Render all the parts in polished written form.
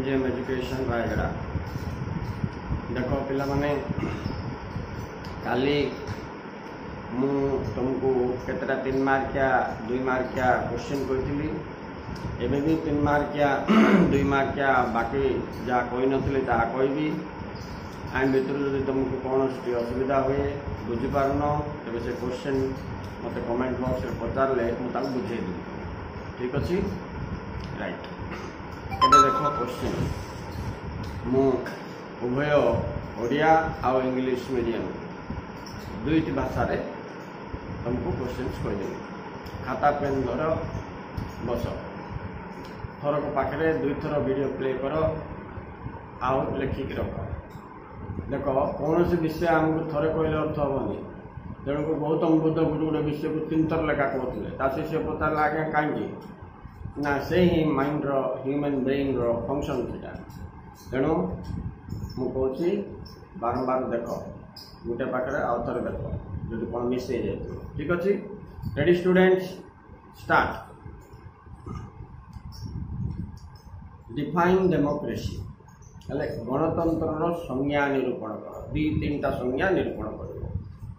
Medium education Rayagada. देखो पिला माने काली मु तुमको केतटा 3 मार्किया 2 मार्किया क्वेश्चन कहती एवं भी 3 मार्किया 2 मार्किया बाकी जहाँ कही नी ता कहबी एंड भितर जो तुमको कौन असुविधा हुए बुझीपारन तेज से क्वेश्चन मत कमेंट बॉक्स में पचारे मुझे बुझेदी। ठीक अच्छे राइट। एबे देखो क्वेश्चन मु उभय ओडिया आउ इंग्लिश मीडियम दुईटी भाषा रे तुमको क्वेश्चन कहदेवी। खाता पेन धर बस थर को पाखे 2 थर वीडियो प्ले कर आउ लिखिक रख। देख कौन से विषय आमको थरे कहले अर्थ हेनी तेणु गौतम बुद्ध गोटे गोटे विषय को 3 थर लेखा कहते से पचारा आगे कहीं ना से ही माइंड ह्यूमन ब्रेन फंक्शन से तेणु मुझे बारंबार देख गोटे पाखे आउ थे देख जो कौन मिस हो जाए। ठीक अच्छे ready students start. Define democracy गणतंत्र संज्ञा निरूपण कर 2-3टा संज्ञा निरूपण कर।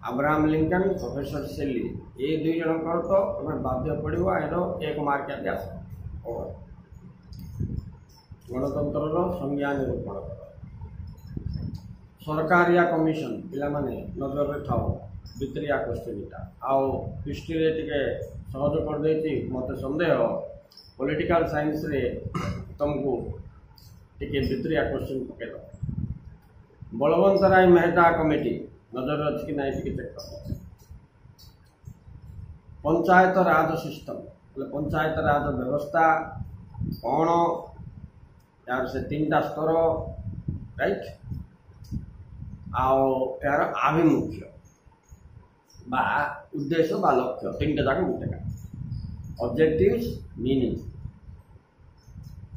अब्राहम लिंकन प्रोफेसर शेली ये 2 जन तो बाध्य पड़ो एर 1 मार्क आस गणतंत्र संज्ञा निरूपण कर। सरकार या कमिशन पिला माने नजर रे थाओ भितरिया क्वेश्चनटा आउ हिस्ट्री टे सहज कर देती मत संदेह पॉलिटिकल साइंस रे तुमको टिके भितरिया क्वेश्चन पकेद। बलवंत राय मेहता कमिटी नजर अच्छी कि नहीं टिके चेक कर। पंचायत राज सिस्टम पंचायत राज व्यवस्था कौन यार से 3टा स्तर राइट आउ यार आभिमुख्य बा उद्देश्य बा लक्ष्य 3टा जाक गोटे का objectives meaning.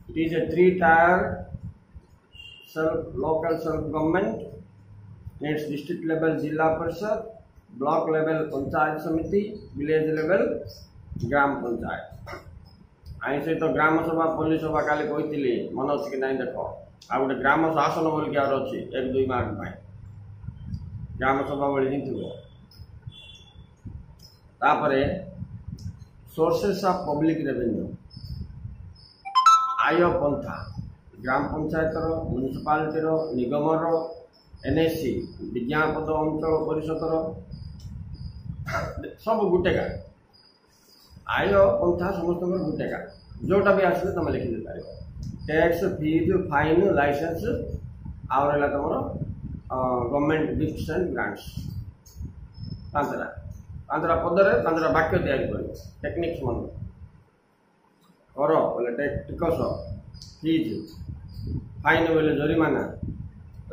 It is a 3-tier local self government needs district level जिला परिषद ब्लॉक लेवल पंचायत समिति विलेज लेवल ग्राम पंचायत। आई से तो ग्राम सभा पुलिस सभा काली कही मन अच्छे कि नहीं देख आ गए ग्राम शासन बोल अच्छी 1-2 मार्क पाए ग्राम सभा बड़ी थी। तापरे सोर्सेस ऑफ पब्लिक रेवेन्यू आय पंथा ग्राम पंचायत म्युनिसिपालिटी निगमर एनएससी विज्ञापद अंचल परिषद सब गुटेका आय पंथा समस्त गुटेका जोटा भी आस तुम लिखि दे पार। टैक्स फीस फाइन लाइसेंस आउ रहा तुम गवर्नमेंट गिफ्ट्स एंड ग्रांट्स 5टा पदरे 5टा वाक्य तैयारी कर टेक्निक्स मन कर बोले टिकस फीज फाइन बोले जरिमाना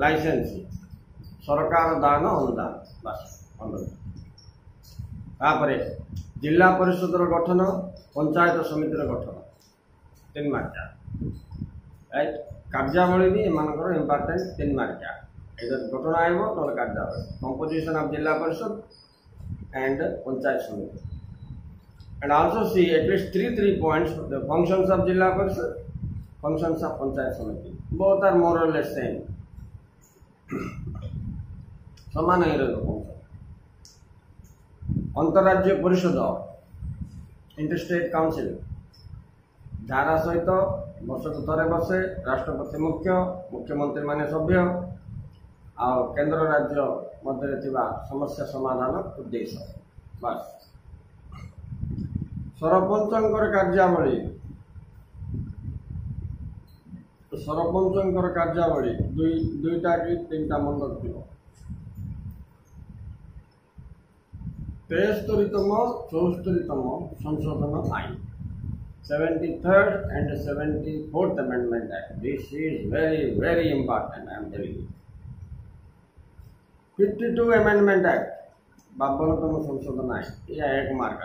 लाइसेंस सरकार दान अनुदान बस 15। जिला परिषद गठन पंचायत समिति गठन 3 मार्किया राइट। कार्यावली भी एमानकर इम्पोर्टेंट 3 मार्किया इधर गठन आएगा ना कार्यावली कंपोजिशन ऑफ जिला परिषद एंड पंचायत समिति and also see at least 3 points the functions of Jilla Parishad, functions of Panchayat Samiti, both are more or less same समान ही रहे। अंतरराज्य परिषद इंटरस्टेट काउंसिल धारा सहित वर्षक थे बसे राष्ट्रपति मुख्य मुख्यमंत्री माने सभ्य आ केंद्र राज्य मध्य समस्या समाधान उद्देश्य बस। सरपंचर कार्यावली सरपंचर कार्यावली 2टा कि 3टा मन रख 73तम 74तम संशोधन आईन 73rd and 74th Amendment Act. This is very important. I am telling you. 52 Amendment Act 52तम संशोधन आईन यह 1 मार्क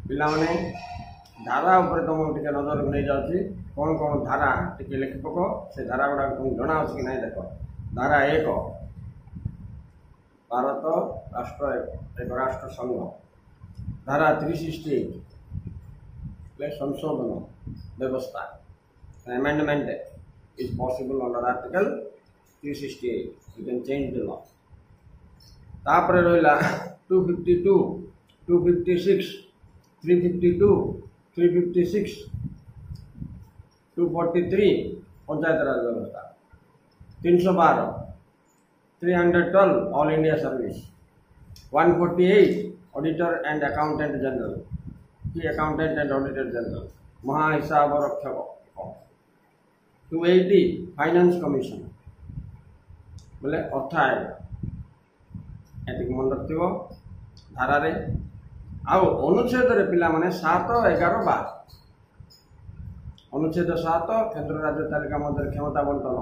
पिलाने धारा उपर तुम टे नजर नहीं जाऊँगी कौन कौन धारा टे लिखि पक से धारा गुड़ा तुम जना कि नहीं देख। धारा 1 भारत राष्ट्र एक राष्ट्र संघ धारा 368 संशोधन व्यवस्था amendment is possible under article 368. You can change the law. तापर रहिला 252, 256, 352, 356, 243 पंचायत राज व्यवस्था, 312, 312 all India service, 148 auditor and accountant general, की अकाउंटेंट एंड ऑडिटर जनरल, महाहिसाब रक्षक, 280 फाइनेंस कमिशन बोले अर्थ आयोग एतिक मन रखियो धारा रे आउ अनुच्छेद रे पिला माने 7, 11, 12 अनुच्छेद 7 केंद्र राज्य तालिका मध्य क्षमता बंटन,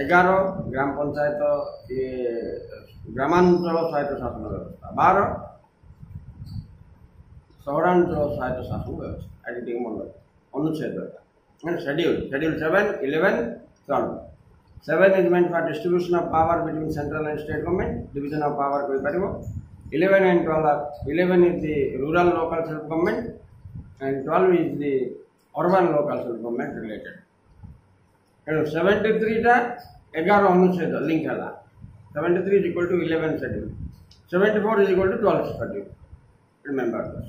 11 ग्राम पंचायत ग्रामांचल स्वायत्त शासन व्यवस्था, 12 सहरांचल स्वायत्त शासन व्यवस्था एडिटिंग मन अनुच्छेद schedule 7, 11, 12. 7 is meant for distribution of power between central and state government, division of power koi paribo. 11 and 12 are 11 is the rural local self government and 12 is the urban local self government related. And 73 ta 11 अनुच्छेद link hela. 73 is equal to 11 schedule. 74 is equal to 12 schedule. Remember this.